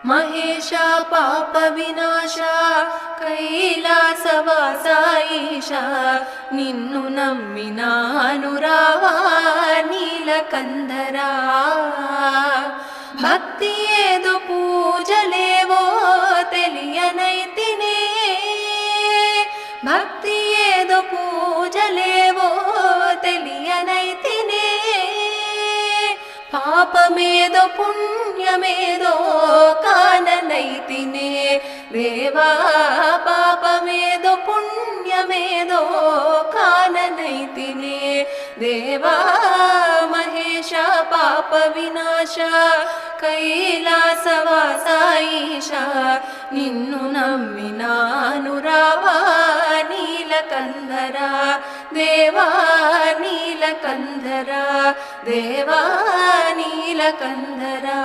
మహేశ పాప వినాశ కైలాసవాస ఈశ నిన్ను నమ్మినాను రావా నీలకందరా భక్తి ఏదో పూజలేవో తెలియనైతినే భక్తి ఏదో పూజలేవో తెలియనైతినే పాపమేదో పుణ్యమేదో కాననైతినే దేవా పాపమేదో పుణ్యమేదో కాననైతినే దేవా మహేశ పాప వినాశ కైలాసవాస ఈశ నిన్ను నమ్మినాను రావా నీలకందరా దేవా నీలకందరా దేవా నీలకందరా